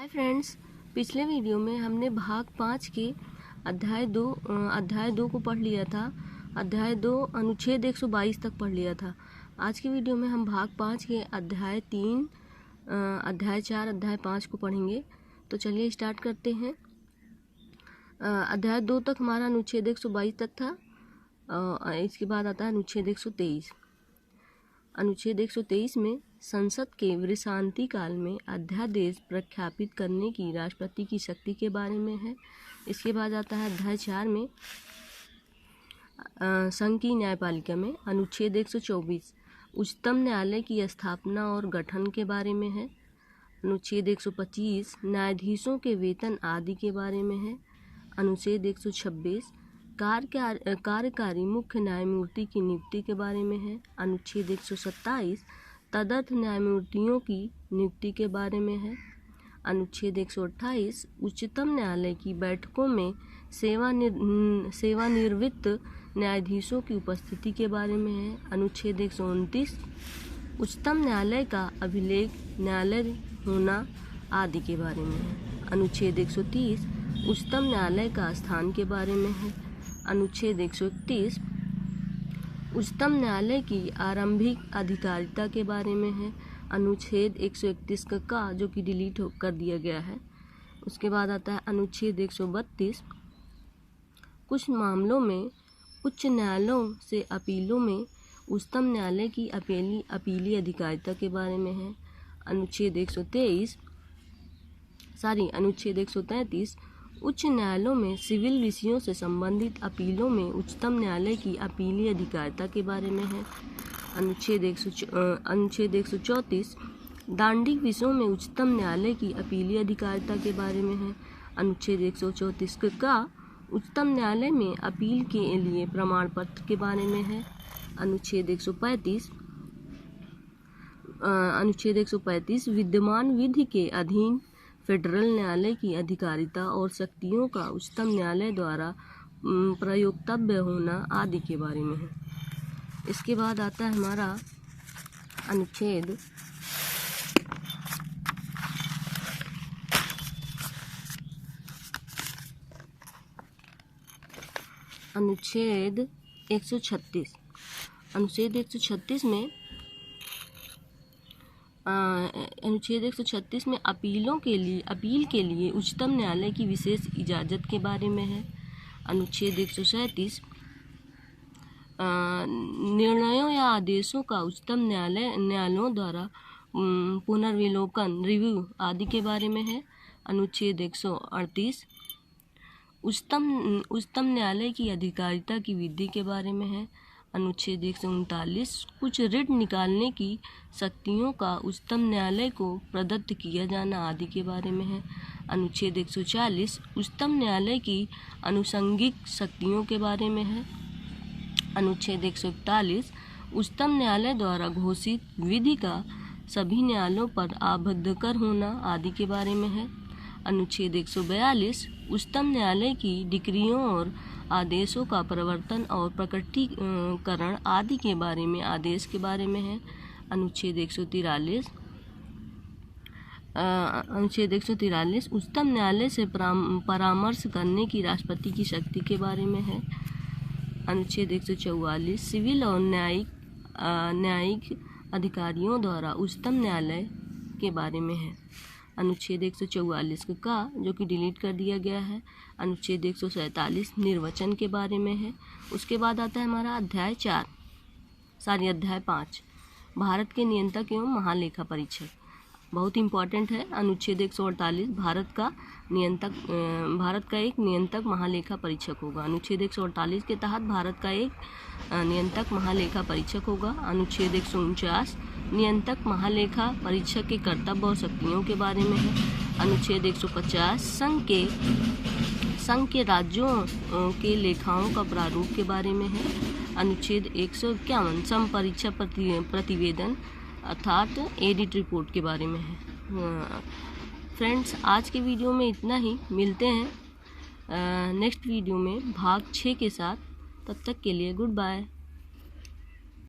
Hi friends, पिछले video में हमने भाग 5 के अध्याय 2 को पढ़ लिया था। अध्याय 2 अनुच्छेद 122 तक पढ़ लिया था। आज के वीडियो में हम भाग 5 के अध्याय 3, अध्याय 4, अध्याय 5 को पढ़ेंगे। तो चलिए स्टार्ट करते हैं। अध्याय 2 तक हमारा अनुच्छेद 122 तक था। इसके बाद आता है अनुच्छेद 123। अनुच्छेद 123 में संसद के वृशांति काल में अध्यादेश प्रख्यापित करने की राष्ट्रपति की शक्ति के बारे में है। इसके बाद आता है अध्याय 4 में संघ की न्यायपालिका में अनुच्छेद 124 उच्चतम न्यायालय की स्थापना और गठन के बारे में है। अनुच्छेद 125 न्यायाधीशों के वेतन आदि के बारे में है। अनुच्छेद 126 कार्यकारी मुख्य न्यायमूर्ति की नियुक्ति के बारे में है। अनुच्छेद 127 तदर्थ न्यायमूर्तियों की नियुक्ति के बारे में है। अनुच्छेद 128 उच्चतम न्यायालय की बैठकों में सेवानिवृत्त न्यायाधीशों की उपस्थिति के बारे में है। अनुच्छेद 129 उच्चतम न्यायालय का अभिलेख न्यायालय होना आदि के बारे में है। अनुच्छेद 130 उच्चतम न्यायालय का स्थान के बारे में है। अनुच्छेद 131 उच्चतम न्यायालय की आरंभिक अधिकारिता के बारे में है। अनुच्छेद 131 का जो कि डिलीट कर दिया गया है। उसके बाद आता है अनुच्छेद 132 कुछ मामलों में उच्च न्यायालयों से अपीलों में उच्चतम न्यायालय की अपीली अधिकारिता के बारे में है। अनुच्छेद 133 उच्च न्यायालयों में सिविल विषयों से संबंधित अपीलों में उच्चतम न्यायालय की अपीली अधिकारिता के बारे में है। अनुच्छेद 134 दांडिक विषयों में उच्चतम न्यायालय की अपीली अधिकारिता के बारे में है। अनुच्छेद 134 का उच्चतम न्यायालय में अपील के लिए प्रमाण पत्र के बारे में है। अनुच्छेद 135 विद्यमान विधि के अधीन फेडरल न्यायालय की अधिकारिता और शक्तियों का उच्चतम न्यायालय द्वारा प्रयोक्तव्य होना आदि के बारे में है। इसके बाद आता है हमारा अनुच्छेद 136। अनुच्छेद 136 में अपील के लिए उच्चतम न्यायालय की विशेष इजाज़त के बारे में है। अनुच्छेद 137 निर्णयों या आदेशों का उच्चतम न्यायालयों द्वारा पुनर्विलोकन रिव्यू आदि के बारे में है। अनुच्छेद 138 उच्चतम न्यायालय की अधिकारिता की विधि के बारे में है। अनुच्छेद 139 कुछ रिट निकालने की शक्तियों का उच्चतम न्यायालय को प्रदत्त किया जाना आदि के बारे में है। अनुच्छेद 140 उच्चतम न्यायालय की आनुषंगिक शक्तियों के बारे में है। अनुच्छेद 141 उच्चतम न्यायालय द्वारा घोषित विधि का सभी न्यायालयों पर आबद्धकर होना आदि के बारे में है। अनुच्छेद 142 उच्चतम न्यायालय की डिक्रियों और आदेशों का प्रवर्तन और प्रकटीकरण आदि के बारे में आदेश के बारे में है। अनुच्छेद 143 उच्चतम न्यायालय से परामर्श करने की राष्ट्रपति की शक्ति के बारे में है। अनुच्छेद 144 सिविल और न्यायिक अधिकारियों द्वारा उच्चतम न्यायालय के बारे में है। अनुच्छेद 144 का जो कि डिलीट कर दिया गया है। अनुच्छेद 147 निर्वाचन के बारे में है। उसके बाद आता है हमारा अध्याय 5 भारत के नियंत्रक एवं महालेखा परीक्षक। बहुत इम्पॉर्टेंट है। अनुच्छेद 148 भारत का एक नियंत्रक महालेखा परीक्षक होगा। अनुच्छेद 148 के तहत भारत का एक नियंत्रक महालेखा परीक्षक होगा। अनुच्छेद 149 नियंत्रक महालेखा परीक्षक के कर्तव्य और शक्तियों के बारे में है। अनुच्छेद 150 संघ के राज्यों के लेखाओं का प्रारूप के बारे में है। अनुच्छेद 151 समपरीक्षा प्रतिवेदन अर्थात एडिट रिपोर्ट के बारे में है। फ्रेंड्स, आज के वीडियो में इतना ही। मिलते हैं नेक्स्ट वीडियो में भाग 6 के साथ। तब तक के लिए गुड बाय।